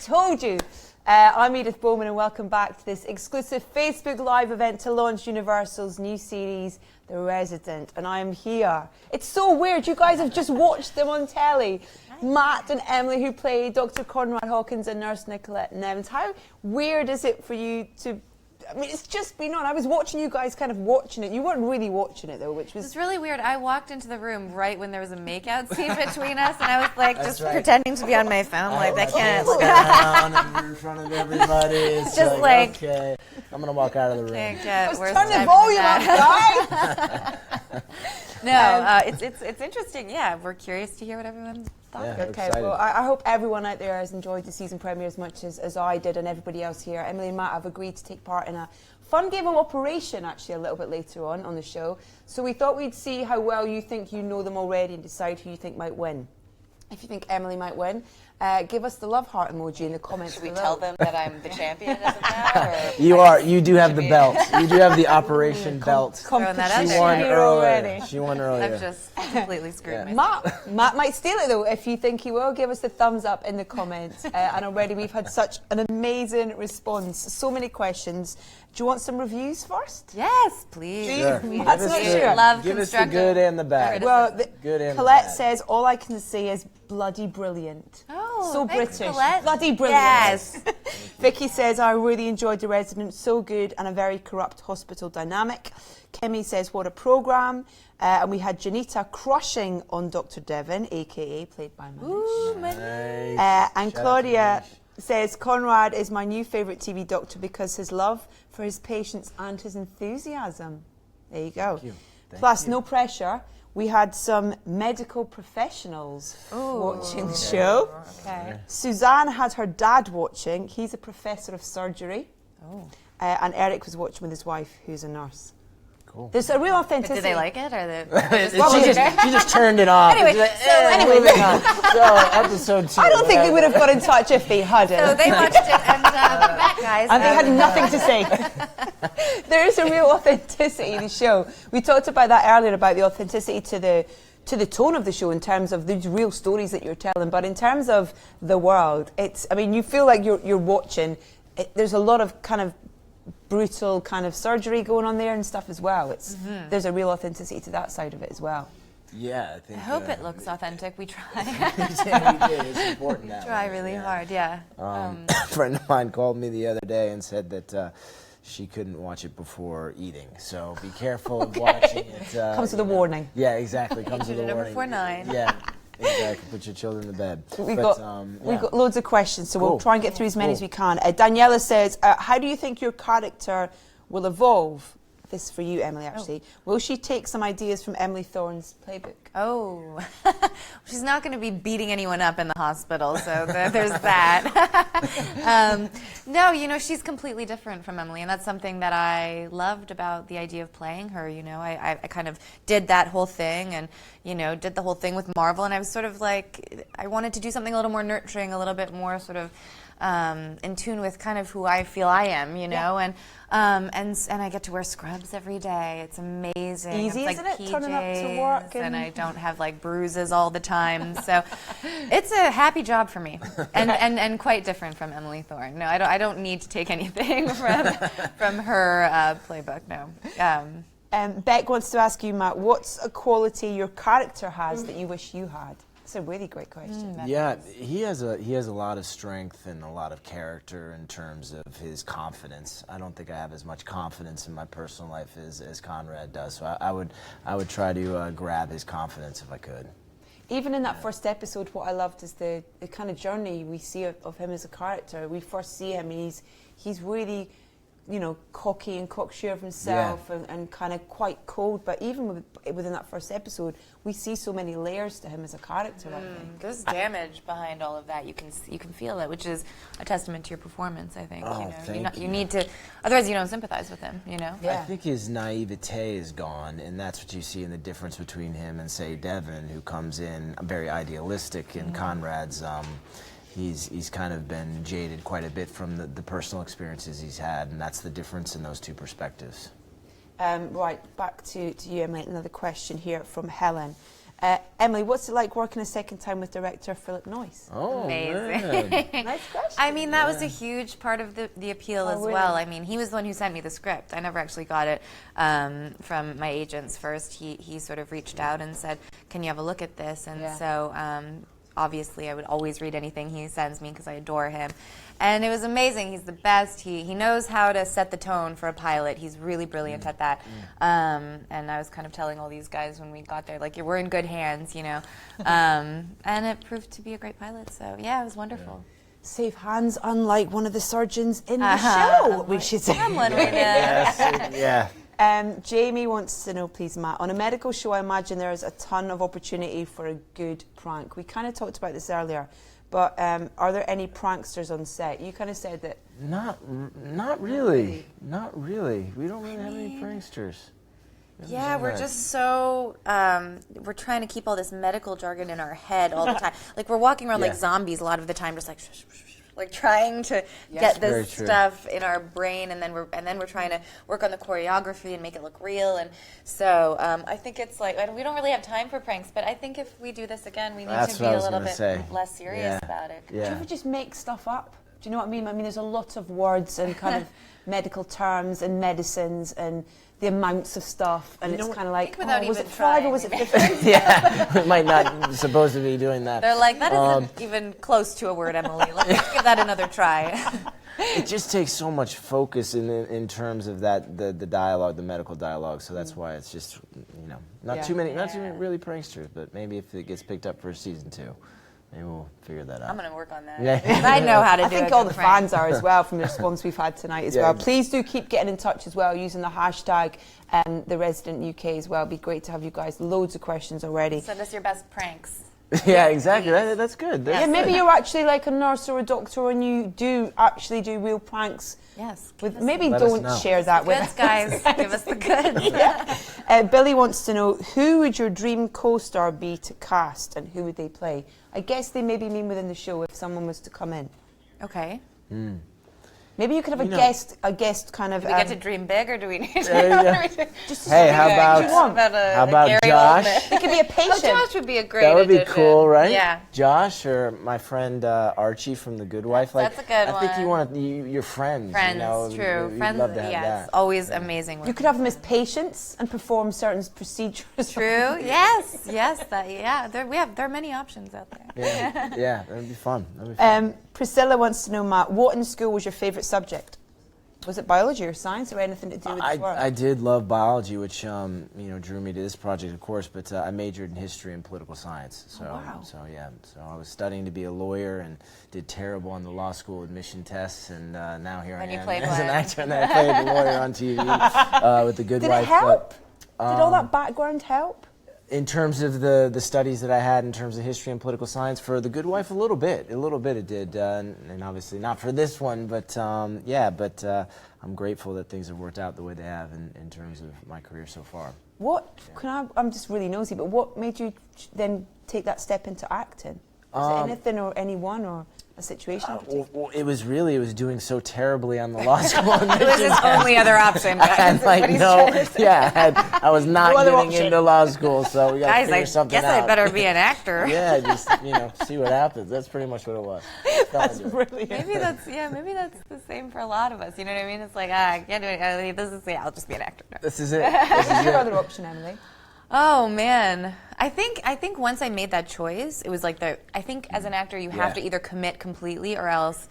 told you. I'm Edith Bowman and welcome back to this exclusive Facebook Live event to launch Universal's new series, The Resident. And I'm here. It's so weird. You guys have just watched them on telly. Matt and Emily, who play Dr. Conrad Hawkins and Nurse Nicolette Nevins. How weird is it for you to... I mean, it's just been on. I was watching you guys kind of watching it. You weren't really watching it, though, which was... It's really weird. I walked into the room right when there was a makeout scene between us, and I was like pretending to be on my phone. Like, I can't look down and in front of everybody. It's just like, okay, I'm going to walk out of the room. Can't get worse turn the volume up, guys! No, it's interesting. Yeah, we're curious to hear what everyone's thought. Yeah, Okay, well, I hope everyone out there has enjoyed the season premiere as much as I did and everybody else here. Emily and Matt have agreed to take part in a fun game of Operation, actually, a little bit later on the show. So we thought we'd see how well you think you know them already and decide who you think might win. If you think Emily might win, give us the love heart emoji in the comments. Should we below. tell them that I'm the champion as of now? You do have the belt. You do have the Operation belt. Throwing that out She there. won already. earlier. She won earlier. I've just completely screwed myself. Matt might steal it though. If you think he will, give us the thumbs up in the comments. And already we've had such an amazing response. So many questions. Do you want some reviews first? Yes, please. Sure. Matt's not Give us sure. Love Give us the constructive good and the bad. Well, Good and Colette bad. says, all I can say is bloody brilliant. Oh, so thanks, British. Colette. Bloody brilliant. Yes. Vicky says, I really enjoyed The Resident. So good and a very corrupt hospital dynamic. Kimmy says, what a programme. And we had Janita crushing on Dr. Devon, a.k.a. played by Manish. Ooh, Nice. And Shout out to Claudia Manish. says, Conrad is my new favourite TV doctor because his love for his patients and his enthusiasm. There you go. Thank you. Plus, no pressure. We had some medical professionals watching the show. Okay. Suzanne had her dad watching. He's a professor of surgery. Oh. And Eric was watching with his wife, who's a nurse. Cool. There's a real But authenticity. did they like it? Or She just turned it off. Anyway, She's like, so moving on. So episode 2. I don't think they would have got in touch if they hadn't. So they watched it, and we're back, guys. And they had nothing to say. There is a real authenticity in the show. We talked about that earlier, about the authenticity to the tone of the show in terms of these real stories that you're telling. But in terms of the world, you feel like you're watching. There's a lot of kind of brutal kind of surgery going on there and stuff as well. There's a real authenticity to that side of it as well. Yeah, I think. I hope it looks authentic. We try. Yeah, we did. It's important now. Try really hard, yeah. A friend of mine called me the other day and said that she couldn't watch it before eating. So be careful of watching it. Comes with a warning. Yeah, Exactly. Comes with a Number warning. 4, 9. Yeah, exactly. Put your children to bed. We've got loads of questions, so we'll Cool. try and get through as many as we can. Daniela says, how do you think your character will evolve? This is for you, Emily, actually. Will she take some ideas from Emily Thorne's playbook? Oh, she's not going to be beating anyone up in the hospital, so there's that. No, she's completely different from Emily, and that's something that I loved about the idea of playing her. I kind of did that whole thing and, did the whole thing with Marvel, and I was sort of like, I wanted to do something a little more nurturing, a little bit more sort of in tune with kind of who I feel I am, Yeah. and I get to wear scrubs every day. It's amazing. Easy, it's isn't like it? Turning up to work PJs, and and- I don't have like bruises all the time. So it's a happy job for me, and quite different from Emily Thorne. No, I don't need to take anything from her playbook. No. Beck wants to ask you, Matt, what's a quality your character has that you wish you had? That's a really great question. Yeah, he has a lot of strength and a lot of character in terms of his confidence. I don't think I have as much confidence in my personal life as Conrad does. So I would try to grab his confidence if I could. Even in that first episode, what I loved is the kind of journey we see of him as a character. We first see him and he's really, cocky and cocksure of himself and kind of quite cold. But even within that first episode, we see so many layers to him as a character, I think. There's damage behind all of that. You can feel it, which is a testament to your performance, I think. Thank You need to, otherwise you don't sympathize with him, Yeah. I think his naivete is gone, and that's what you see in the difference between him and, say, Devon, who comes in very idealistic, and Conrad's, he's kind of been jaded quite a bit from the personal experiences he's had, and that's the difference in those two perspectives. Right, back to you, Emily. Another question here from Helen. Emily, what's it like working a second time with director Philip Noyce? Oh, Amazing. man. Nice question. I mean, that was a huge part of the appeal as really? well. I mean, he was the one who sent me the script. I never actually got it from my agents first. He sort of reached out and said, can you have a look at this? And so obviously I would always read anything he sends me because I adore him. And it was amazing. He's the best. He knows how to set the tone for a pilot. He's really brilliant at that. And I was kind of telling all these guys when we got there, like, we're in good hands, you know. And it proved to be a great pilot. So, yeah, it was wonderful. Safe hands, unlike one of the surgeons in the show, we should say. Yeah. Jamie wants to know, please, Matt, on a medical show, I imagine there is a ton of opportunity for a good prank. We kind of talked about this earlier, but are there any pranksters on set? You kind of said that. Not really. Not really. We don't really have any pranksters. Yeah, we're just so, we're trying to keep all this medical jargon in our head all the time. Like, we're walking around like zombies a lot of the time, just like, shh, shh, shh, like trying to get this stuff in our brain, and then we're trying to work on the choreography and make it look real. And so I think it's like, we don't really have time for pranks, but I think if we do this again, we need to be a little bit less serious about it. Do you ever just make stuff up? Do you know what I mean? I mean, there's a lot of words and kind of medical terms and medicines and the amounts of stuff, and it's kind of like, was it 5 or was it 15? Yeah, we might not be supposed to be doing that. They're like, that isn't even close to a word, Emily. Let's give that another try. It just takes so much focus in terms of that the dialogue, the medical dialogue. So that's why it's just, you know, not too many really pranksters. But maybe if it gets picked up for season 2. Maybe we'll figure that out. I'm going to work on that. Yeah. I know how to do it. I think all the fans are as well from the response we've had tonight as well. Please do keep getting in touch as well using the hashtag The Resident UK as well. It'd be great to have you guys. Loads of questions already. Send us your best pranks. Yeah, exactly. That's good. Yeah, maybe you're actually like a nurse or a doctor and you do actually do real pranks. Yes. Maybe don't share that with us. Guys, give us the goods. Billy wants to know, who would your dream co-star be to cast and who would they play? I guess they maybe mean within the show if someone was to come in. Okay. Maybe you could have a guest kind of. Do we get to dream big, or do we need to? Hey, how about Josh? It could be a patient. Oh, Josh would be a great That would be addition. cool, right? Yeah. Josh or my friend Archie from The Good Wife. That's a good one. I think you want your friends. Friends, you know, true. You'd Friends, love to have yes. that. Always amazing. You could have them as patients and perform certain procedures. True. Yes. There are many options out there. Yeah, that'd be fun. Priscilla wants to know, Matt, what in school was your favourite subject? Was it biology or science or anything to do with the work? I did love biology, which drew me to this project, of course. But I majored in history and political science. So, so I was studying to be a lawyer and did terrible on the law school admission tests. And now here I am as an actor, and then I played the lawyer on TV with The Good Wife. Did it help? Did all that background help? In terms of the studies that I had in terms of history and political science, for The Good Wife, a little bit it did, and obviously not for this one, but I'm grateful that things have worked out the way they have in terms of my career so far. I'm just really nosy, but what made you then take that step into acting? Was it anything or anyone or a situation? Well, it was doing so terribly on the law school. It was his only other option. I was not getting into law school, so we got to figure something out. Guys, I better be an actor. Yeah, just see what happens. That's pretty much what it was. That's brilliant. Maybe that's the same for a lot of us. You know what I mean? It's like, I can't do it. I'll just be an actor. No. This is it. What's your other option, Emily? Oh man, I think once I made that choice, it was like I think as an actor you have to either commit completely or else,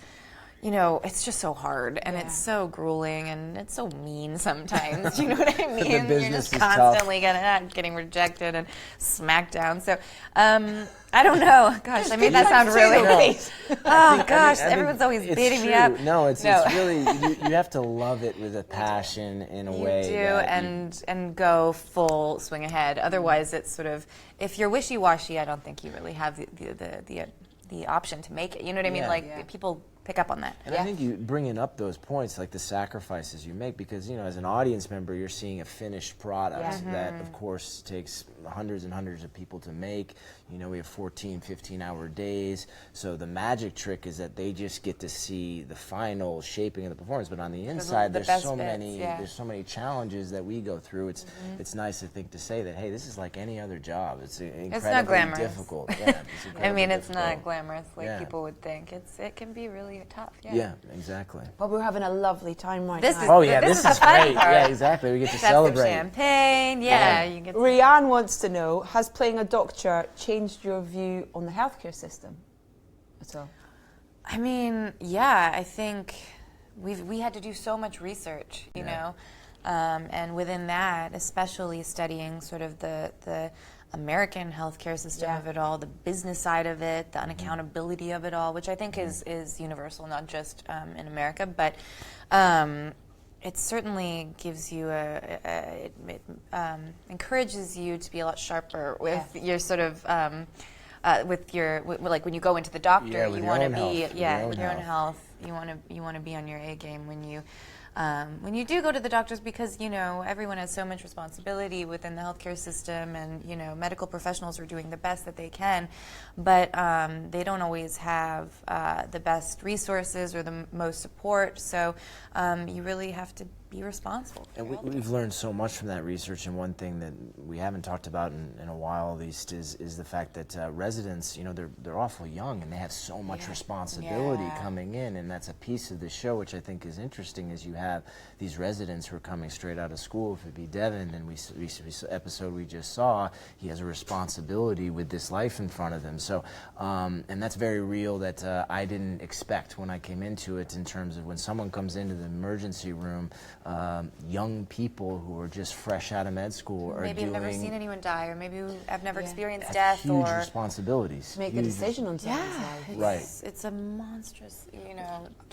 it's just so hard and it's so grueling and it's so mean sometimes. You know what I mean? You're just constantly getting rejected and smacked down. So I don't know. Gosh, I made that sound really. Oh gosh, everyone's always beating me up. No, it's really you have to love it with a passion in a way. You do, and go full swing ahead. Otherwise, it's sort of, if you're wishy-washy, I don't think you really have the option to make it. You know what I mean? People pick up on that. And I think you bringing up those points, like the sacrifices you make, because as an audience member, you're seeing a finished product that, of course, takes hundreds and hundreds of people to make. We have 14, 15-hour days, so the magic trick is that they just get to see the final shaping of the performance. But on the inside, there's so many challenges that we go through. It's nice to say that, hey, this is like any other job. It's incredibly difficult. Yeah, it's not glamorous like people would think. It can be really tough. Yeah, exactly. Well, we're having a lovely time right this now. This is great. Yeah, exactly. We get to celebrate. Champagne. Yeah, you get. Rianne wants to know: has playing a doctor changed your view on the healthcare system at all? I think we had to do so much research, you know, and within that, especially studying sort of the American healthcare system of it all, the business side of it, the unaccountability of it all, which I think is universal, not just in America, but it certainly gives you it encourages you to be a lot sharper with your sort of like when you go into the doctor, you want to be with your own health. You want to be on your A game when you do go to the doctors, because everyone has so much responsibility within the healthcare system, and medical professionals are doing the best that they can, but they don't always have the best resources or the most support. So you really have to be responsible. And we've learned so much from that research, and one thing that we haven't talked about in a while, at least, is the fact that residents, they're awful young, and they have so much responsibility coming in, and that's a piece of the show which I think is interesting. Is you have these residents who are coming straight out of school. If it'd be Devin, and episode we just saw, he has a responsibility with this life in front of him. So, and that's very real. That I didn't expect when I came into it, in terms of when someone comes into the emergency room. Young people who are just fresh out of med school are maybe doing... I've never seen anyone die, or maybe I've never experienced death, huge responsibilities. Make a decision on something. It's a monstrous,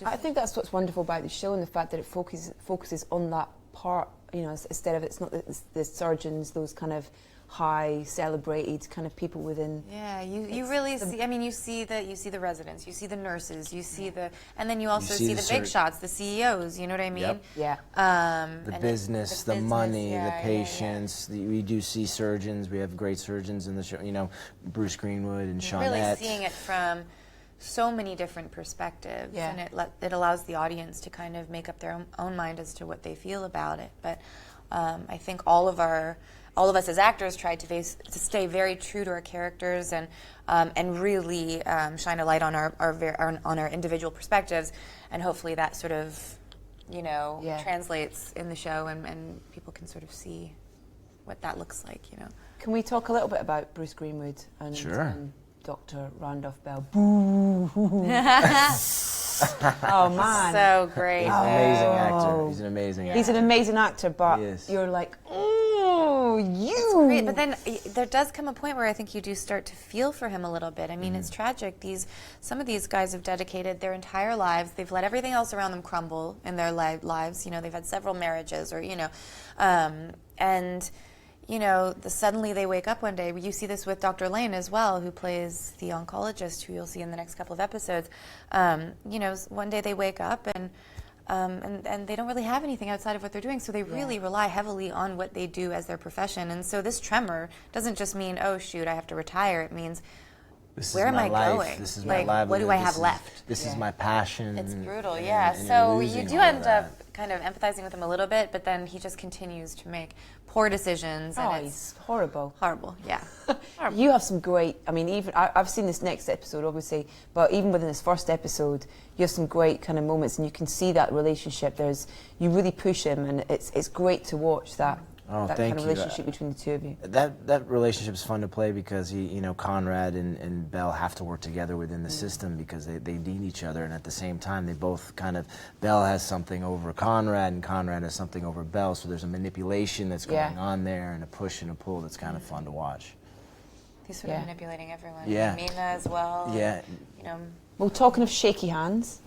I think that's what's wonderful about the show, and the fact that it focuses on that part, instead of, it's not the surgeons, those kind of high celebrated kind of people within. Yeah, you really see. You see the residents, you see the nurses, you see and then you also see the big shots, the CEOs. You know what I mean? Yep. Yeah. The business, the money, the patients. We do see surgeons. We have great surgeons in the show. Bruce Greenwood and Shawnette. Really seeing it from so many different perspectives, and it allows the audience to kind of make up their own mind as to what they feel about it. But I think all of us as actors tried to stay very true to our characters, and really shine a light on our individual perspectives, and hopefully that sort of translates in the show, and people can sort of see what that looks like. Can we talk a little bit about Bruce Greenwood and Sure. Dr. Randolph Bell? Boo! Oh man, so great. He's an amazing actor. He's an amazing actor. He's an amazing actor, but you're like, oh, you. Great, but then there does come a point where I think you do start to feel for him a little bit. It's tragic. Some of these guys have dedicated their entire lives. They've let everything else around them crumble in their lives. They've had several marriages, or suddenly they wake up one day. You see this with Dr. Lane as well, who plays the oncologist, who you'll see in the next couple of episodes. One day they wake up and they don't really have anything outside of what they're doing, so they really rely heavily on what they do as their profession. And so this tremor doesn't just mean, oh shoot, I have to retire. It means, where am I going? This is my livelihood. What do I have left? This is my passion. It's brutal, and so you do end up kind of empathizing with him a little bit, but then he just continues to make poor decisions. And it's horrible. Horrible, yeah. Horrible. You have some great, even I've seen this next episode, obviously, but even within this first episode, you have some great kind of moments, and you can see that relationship. You really push him, and it's great to watch that. That kind of relationship between the two of you. That relationship is fun to play, because Conrad and Bell have to work together within the system, because they need each other, and at the same time they both Bell has something over Conrad, and Conrad has something over Bell, so there's a manipulation that's going on there, and a push and a pull that's kind of fun to watch. He's sort of manipulating everyone. Yeah. Mina as well. Yeah. Well, talking of shaky hands,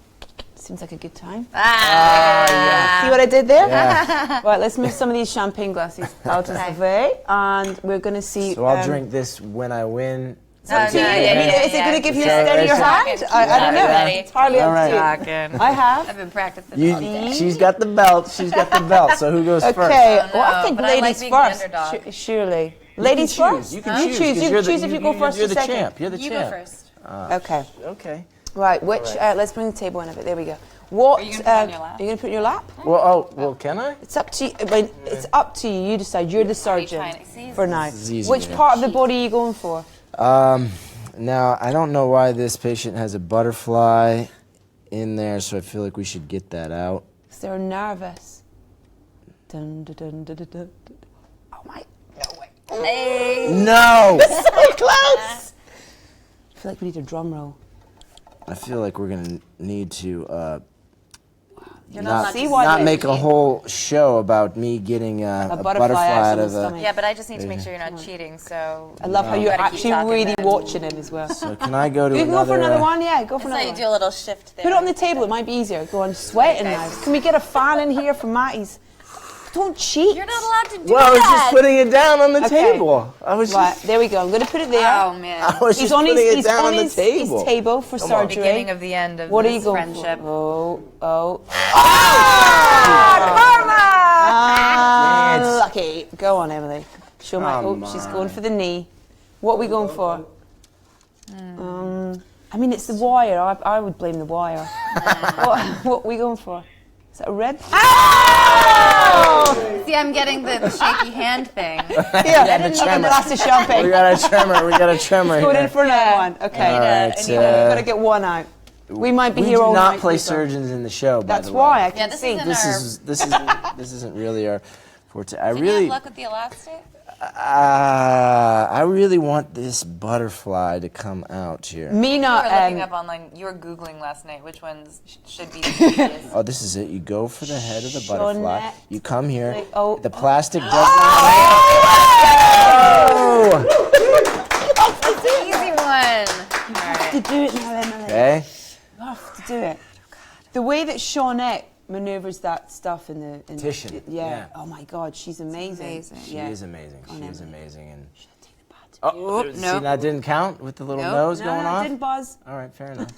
seems like a good time. Yeah. See what I did there? Yeah. Right, let's move some of these champagne glasses out of the way, and we're going to see... So I'll drink this when I win, It's up to you. Is it going to give you a steadier So- hand? I don't know. Ready. It's hardly All up right. to you. I have. I've been practicing all day. She's got the belt. She's got the belt. So who goes first? Okay. Oh, no, Well, I think but I like ladies being the first. underdog. Surely. Ladies first. You can choose. You 'cause you're the- choose if you go first You're or the second. champ. You're the You champ. go first. Okay. Okay. Right. Which? Let's bring the table in a bit. There we go. What? Are you gonna put it on your lap? Are you going to put it in your lap? Well, can I? It's up to you. I mean, it's up to you. You decide. You're the surgeon for now. This is easy, Which yeah. part of the body are you going for? Now, I don't know why this patient has a butterfly in there, so I feel like we should get that out. Because they're nervous. Dun, dun, dun, dun, dun, dun. Oh my! No way! Hey. No! So close. I feel like we need a drum roll. I feel like we're going to need to You're not See allowed why not they- make a whole show about me getting a butterfly out of the the... stomach. Yeah, but I just need to make sure you're not cheating, so... I love how you're Gotta keep actually talking really then. watching it as well. So can I go to You can go for another one, yeah. Go for So another you one. do a little shift there. Put it on the table. It might be easier. Go on, sweating now. Can we get a fan in here for Matty's? Don't cheat. You're not allowed to do Well, I was that. just putting it down on the Okay. table. I was Right, just... there we go. I'm going to put it there. Oh man. I was He's just on putting his, it down on the his table. table for surgery. Beginning of the end of What are this you going friendship. for? Oh. Karma! Lucky. Go on, Emily. Show my. Oh, Come she's on. going for the knee. What are we going for? I mean, it's the wire. I would blame the wire. what are we going for? Is that a rib? See, I'm getting the shaky hand thing. Yeah, the a tremor. glass of champagne. We got a tremor. We got a tremor Going in here. for another one. Okay. All right, Gotta get one out. We might be we here do all not night. play people. surgeons in the show. By That's the why I way. can Yeah, this see. isn't This isn't really our forte. I Did you really, have luck with the elastic? I really want this butterfly to come out here. You were Mina, looking up online. You were Googling last night which ones should be the easiest. Oh, this is it. You go for the head of the butterfly. Jeanette. You come here. Oh. The plastic does not. Oh! Easy one. to do it now, Emily. Okay. You have to do it. The way that Shawnette maneuvers that stuff in the... Titian, yeah. Oh my God, she's amazing. amazing. She is amazing. She is amazing. And Take the bat. oh, Oop, see, nope. that didn't count with the little Nope. nose No, going no, off. didn't buzz. All right, fair enough.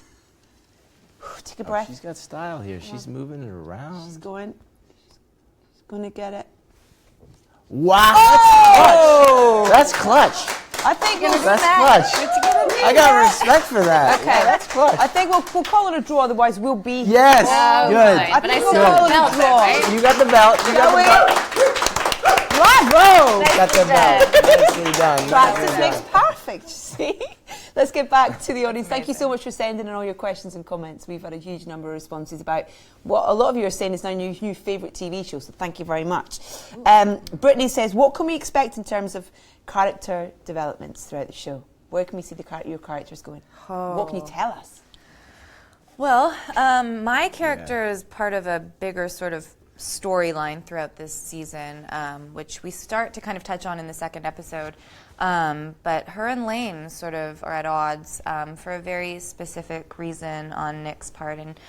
Take a Oh, breath. she's got style here. She's moving it around. She's going. She's going to get it. Wow, Oh! that's clutch. I think we'll That's clutch. I got respect for that. Okay, Yeah, that's clutch. I think we'll call it a draw, otherwise we'll be here. Yes, good. I But think I we'll still call it felt a it, draw. right? You got the belt. You got the belt. Bravo! Got the belt. Nicely done. Practice Nicely makes done. perfect, see? Let's get back to the audience. Thank you so much for sending in all your questions and comments. We've had a huge number of responses about what a lot of you are saying is now your new favourite TV show, so thank you very much. Brittany says, what can we expect in terms of character developments throughout the show? Where can we see your characters going? What can you tell us? Well, my character is part of a bigger sort of storyline throughout this season, which we start to kind of touch on in the second episode. But her and Lane sort of are at odds for a very specific reason on Nick's part. And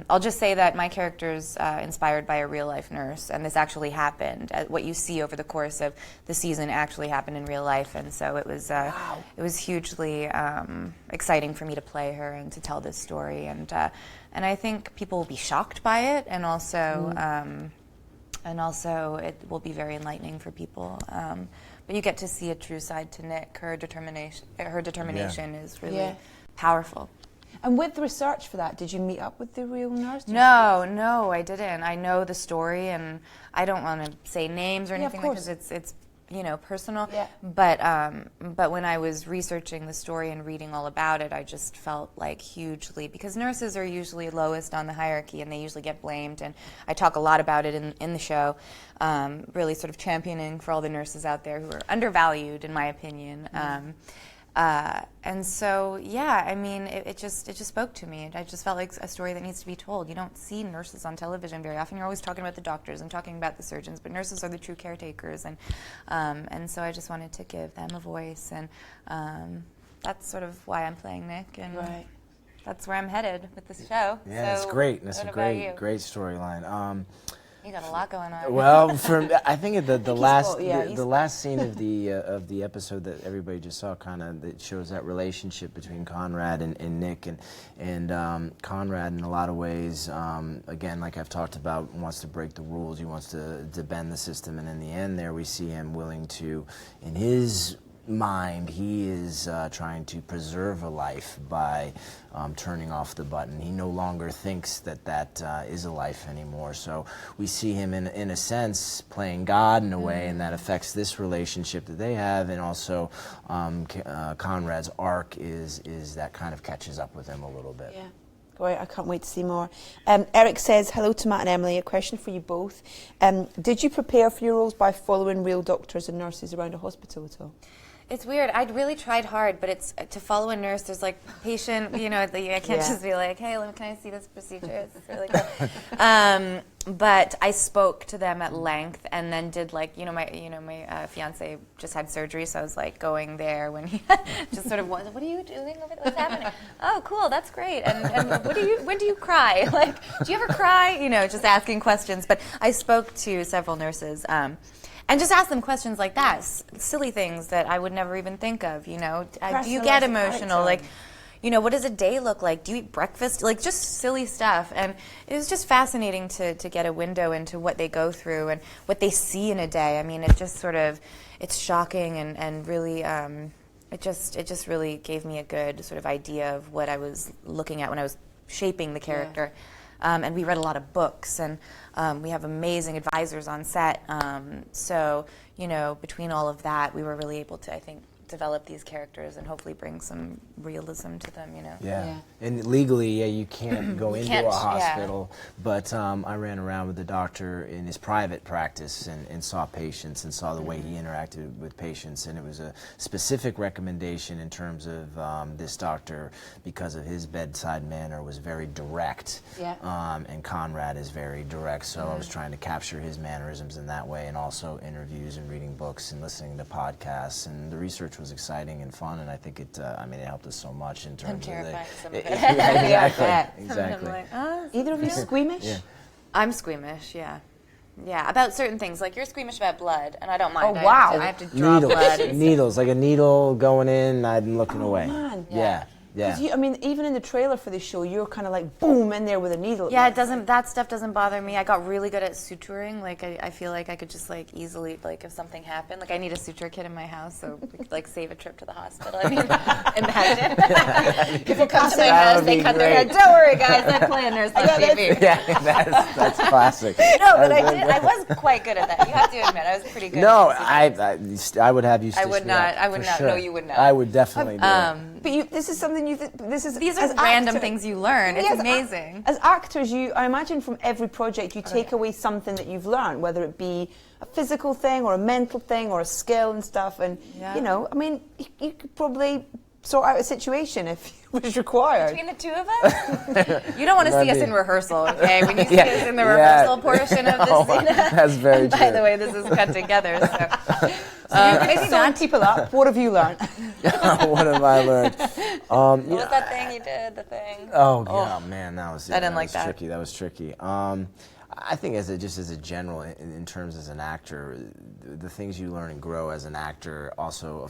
I'll just say that my character's inspired by a real-life nurse, and this actually happened. What you see over the course of the season actually happened in real life, and so it was hugely exciting for me to play her and to tell this story. And I think people will be shocked by it, and also it will be very enlightening for people. But you get to see a true side to Nick. Her determination is really powerful. And with the research for that, did you meet up with the real nurse? No, I didn't. I know the story, and I don't want to say names or Yeah, of anything course. because it's personal. Yeah. But when I was researching the story and reading all about it, I just felt like hugely, because nurses are usually lowest on the hierarchy and they usually get blamed, and I talk a lot about it in the show, really sort of championing for all the nurses out there who are undervalued, in my opinion. And so, I mean, it just spoke to me. I just felt like a story that needs to be told. You don't see nurses on television very often. You're always talking about the doctors and talking about the surgeons, but nurses are the true caretakers. And so I just wanted to give them a voice. And that's sort of why I'm playing Nick. And that's where I'm headed with this show. Yeah, so it's great. That's what a about you? great storyline. You got a lot going on. Well, I think the last he's- the last scene of the episode that everybody just saw kind of that shows that relationship between Conrad and Nick and Conrad in a lot of ways, again, like I've talked about, wants to break the rules. He wants to bend the system, and in the end, there we see him willing to, in his mind, he is trying to preserve a life by turning off the button. He no longer thinks that is a life anymore. So we see him in a sense playing God in a way, and that affects this relationship that they have, and also Conrad's arc is that kind of catches up with him a little bit. Yeah. Great, I can't wait to see more. Eric says, hello to Matt and Emily, a question for you both. Did you prepare for your roles by following real doctors and nurses around a hospital at all? It's weird. I'd really tried hard, but it's to follow a nurse. There's like patient, I can't just be like, hey, can I see this procedure? It's really good. But I spoke to them at length, and then did my fiance just had surgery, so I was like going there when he just sort of what are you doing over there? What's happening? Oh, cool, that's great. And when do you cry? Like, do you ever cry? Just asking questions. But I spoke to several nurses. And just ask them questions like that, silly things that I would never even think of, Do you get emotional? Like, what does a day look like? Do you eat breakfast? Like, just silly stuff. And it was just fascinating to get a window into what they go through and what they see in a day. I mean, it just sort of, it's shocking and really, it just really gave me a good sort of idea of what I was looking at when I was shaping the character. Yeah. And we read a lot of books, and we have amazing advisors on set. So, between all of that, we were really able to, I think, develop these characters and hopefully bring some realism to them, Yeah. And legally, you can't go into a hospital, but I ran around with the doctor in his private practice and saw patients and saw the way he interacted with patients, and it was a specific recommendation in terms of this doctor, because of his bedside manner, was very direct, and Conrad is very direct, so I was trying to capture his mannerisms in that way, and also interviews and reading books and listening to podcasts, and the research was exciting and fun, and I think it helped us so much in terms I'm of terrified of some of it. Exactly. Like, Either of you squeamish? Yeah. I'm squeamish, yeah. Yeah, about certain things. Like, you're squeamish about blood, and I don't mind. Oh, wow. I have to draw blood. Needles, like a needle going in, I'm looking away. Man. Yeah. Because even in the trailer for the show, you're kind of like boom in there with a needle. Yeah, that stuff doesn't bother me. I got really good at suturing. Like, I feel like I could just easily, if something happened, I need a suture kit in my house, so we could save a trip to the hospital. I mean, imagine. People come to my house, they cut their head. Don't worry, guys, I play a nurse on TV. Yeah, that's classic. No, but I was quite good at that. You have to admit, I was pretty good. No, I would have you stitch I would me not. up, I would for not. sure. No, you would not. I would definitely do it. But this is something These are random things you learn. It's amazing. As actors, I imagine from every project you take away something that you've learned, whether it be a physical thing or a mental thing or a skill and stuff. And you could probably sort out a situation if it was required. Between the two of us? You don't want to see us in rehearsal, okay? When you see us in the rehearsal portion of the scene. That's very true. By the way, this is cut together, so. Maybe not people up. What have you learned? What have I learned? What was that thing you did? The thing? Oh man, that was. I didn't like that. Tricky. That was tricky. I think as a general, in terms as an actor, the things you learn and grow as an actor also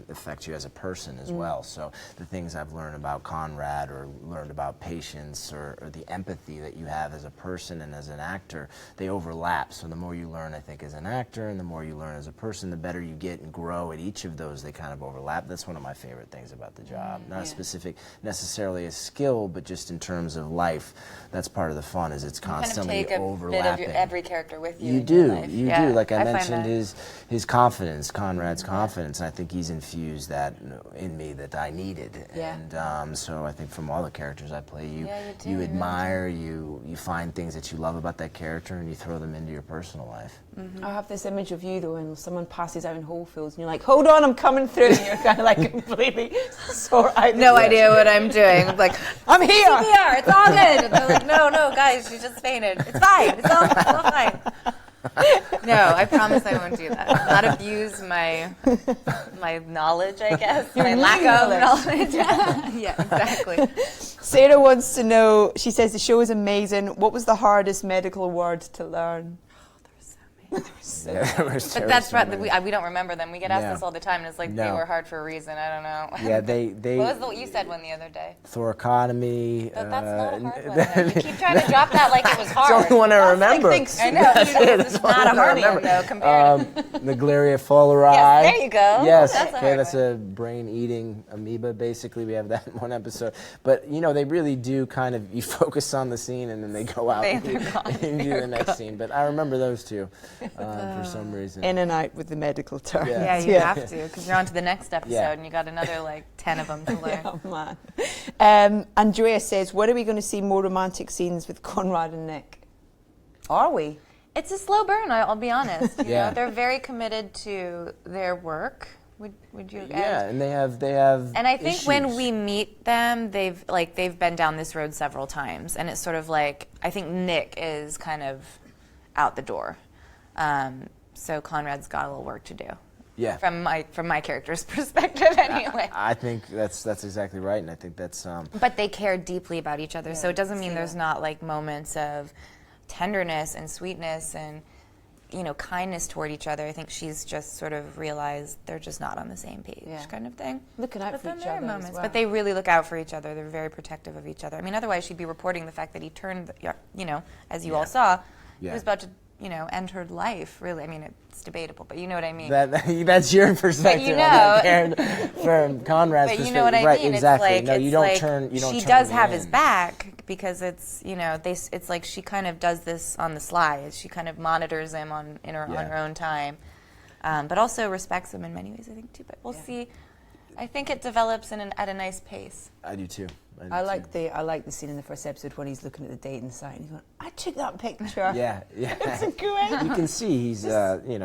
affect you as a person as well. So the things I've learned about Conrad or learned about patience or the empathy that you have as a person and as an actor, they overlap. So the more you learn, I think, as an actor and the more you learn as a person, the better you get and grow at each of those. They kind of overlap. That's one of my favorite things about the job. Not specific necessarily a skill, but just in terms of life, that's part of the fun, is it's constantly overlapping. Bit of every character with you. You in do, your life. you do. Like I mentioned, his confidence, Conrad's confidence, and I think he's infused that in me that I needed. Yeah. And so I think from all the characters I play, you admire, you find things that you love about that character, and you throw them into your personal life. I have this image of you though, when someone passes out in Whole Foods, and you're like, "Hold on, I'm coming through," and you're kind of like completely sore out. No idea what I'm doing. Like, I'm here. CPR, it's all good. And they're like, no, guys, she just fainted. It's fine. It's all fine. No, I promise I won't do that. Not abuse my knowledge, I guess. My lack of knowledge. Yeah, exactly. Sarah wants to know, she says the show is amazing. What was the hardest medical word to learn? But that's right. We don't remember them. We get asked this all the time, and it's like they No. were hard for a reason. I don't know. Yeah, they. What was what you said one the other day? Thoracotomy. But that's not a hard one. Though. You keep trying to drop that like it was hard. It's the only one I remember. I know. It's not a hard one though compared to. Naegleria fowleri. Yes, there you go. Yes, That's a okay, hard that's a brain-eating amoeba. Basically, we have that in one episode. But you know, they really do kind of you focus on the scene and then they go out and do the next scene. But I remember those two for some reason. In and out with the medical terms. Yeah, you have to, because you're on to the next episode, Yeah. and you got another like 10 of them to learn. Oh man. Andrea says, when are we going to see more romantic scenes with Conrad and Nick? Are we? It's a slow burn, I'll be honest. You Yeah. know, they're very committed to their work. Would you? Yeah, and they have. And I think when issues. we meet them, they've been down this road several times, and it's sort of like I think Nick is kind of out the door. So Conrad's got a little work to do. Yeah. From my character's perspective, anyway. I think that's exactly right, and I think that's. But they care deeply about each other, so it doesn't mean there's not like moments of tenderness and sweetness and kindness toward each other. I think she's just sort of realized they're just not on the same page, kind of thing. Looking out but for then each there are other as moments, well. but they really look out for each other. They're very protective of each other. I mean, otherwise she'd be reporting the fact that he turned, as you all saw, he was about to. End her life, really. I mean, it's debatable, but you know what I mean. That's your perspective on that, Karen, from Conrad's but perspective. you know what I right, mean? exactly. It's like, No, you don't turn. You don't. She turn does him have in. his back because it's it's like she kind of does this on the sly. She kind of monitors him on her own time, but also respects him in many ways. I think too. But we'll see. I think it develops at a nice pace. I do too. I like the scene in the first episode when he's looking at the dating site and he's going, I took that picture. Yeah. It's great. You can see he's,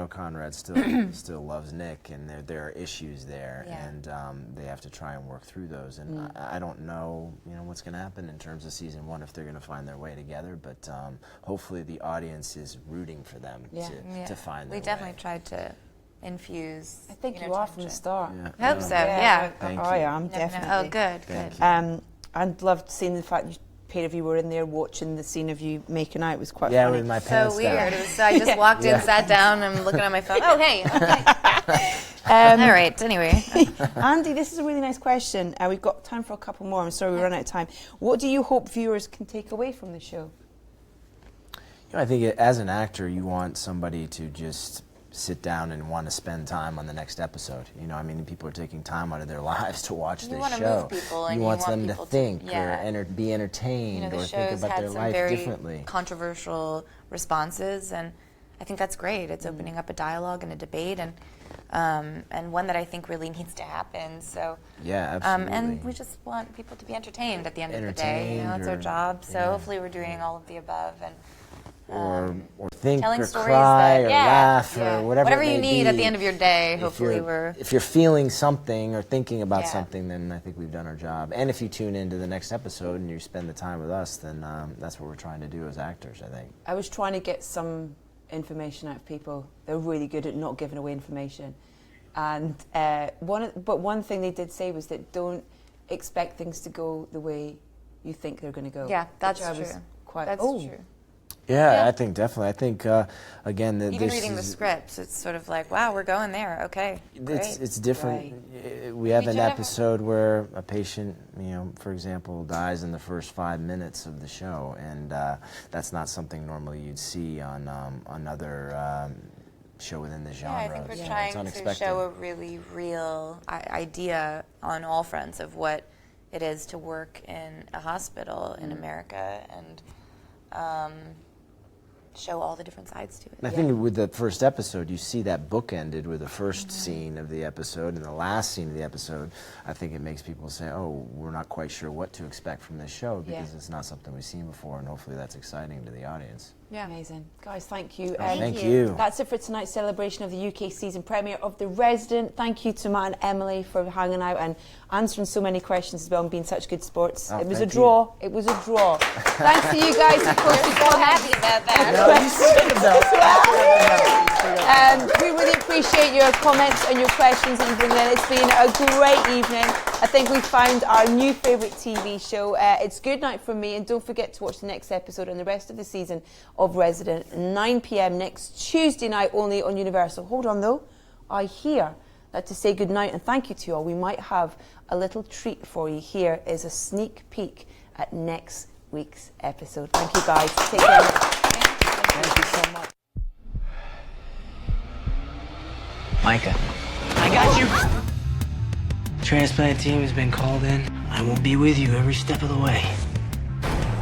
Conrad still loves Nick, and there are issues there, and they have to try and work through those. And I don't know, what's going to happen in terms of season 1 if they're going to find their way together. But hopefully the audience is rooting for them to find their way. We definitely tried to infuse. I think you are from the start. Yeah. I hope so. Yeah. Thank I you. am definitely. Oh, good. Thank Good. you. I'd loved seeing the fact you pair of you were in there watching the scene of you making out. It was quite Yeah, funny. with my pants So weird. down. It was, I just walked in, sat down, and I'm looking at my phone. Oh, hey. Okay. All right. Anyway. Andy, this is a really nice question. We've got time for a couple more. I'm sorry we run out of time. What do you hope viewers can take away from the show? I think as an actor, you want somebody to just sit down and want to spend time on the next episode. People are taking time out of their lives to watch this wanna show. move people, and you you want want them to people to- think yeah. or be entertained The or think show's about had their some life very differently. controversial responses, and I think that's great. It's opening up a dialogue and a debate, and one that I think really needs to happen. So Yeah, absolutely. and we just want people to be entertained at the end of the day. It's our Entertained job. So hopefully we're doing all of the above and. or think telling or stories cry that, or yeah, laugh yeah. or whatever it you may need be. at the end of your day. Hopefully If you're feeling something or thinking about Yeah. something, then I think we've done our job. And if you tune into the next episode and you spend the time with us, then that's what we're trying to do as actors, I think. I was trying to get some information out of people. They're really good at not giving away information. And one thing they did say was that don't expect things to go the way you think they're going to go. Yeah, that's which I was true. Quite, That's oh, true. Yeah, I think definitely. I think again that Even this reading the is, scripts, it's sort of like, wow, we're going there. Okay, great. it's different. We have an should have- episode where a patient, for example, dies in the first 5 minutes of the show, and that's not something normally you'd see on another show within the genre. Yeah, I think we're So it's trying to unexpected. show a really real idea on all fronts of what it is to work in a hospital in America and show all the different sides to it. I think with the first episode, you see that book ended with the first scene of the episode and the last scene of the episode. I think it makes people say, oh, we're not quite sure what to expect from this show because it's not something we've seen before, and hopefully that's exciting to the audience. Yeah. Amazing. Guys, thank you. Thank you. That's it for tonight's celebration of the UK season premiere of The Resident. Thank you to Matt and Emily for hanging out and answering so many questions as well and being such good sports. Oh, It was a thank draw. It was a draw. Thanks to you guys, of course. So happy about that. No, you should have We really appreciate your comments and your questions that you bring in. It's been a great evening. I think we found our new favourite TV show. It's good night from me, and don't forget to watch the next episode and the rest of the season of Resident, 9 p.m. next Tuesday night, only on Universal. Hold on though, I hear that to say good night and thank you to you all, we might have a little treat for you. Here is a sneak peek at next week's episode. Thank you guys. Take care. Thank you so much. Micah, I got you. Transplant team has been called in. I will be with you every step of the way.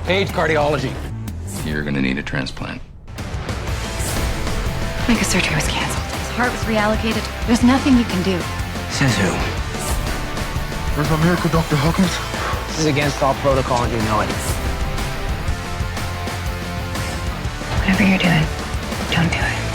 Page cardiology. You're gonna need a transplant. Micah's surgery was canceled. His heart was reallocated. There's nothing you can do. Says who? Where's my miracle, Dr. Hawkins? This is against all protocol and you know it. Whatever you're doing, don't do it.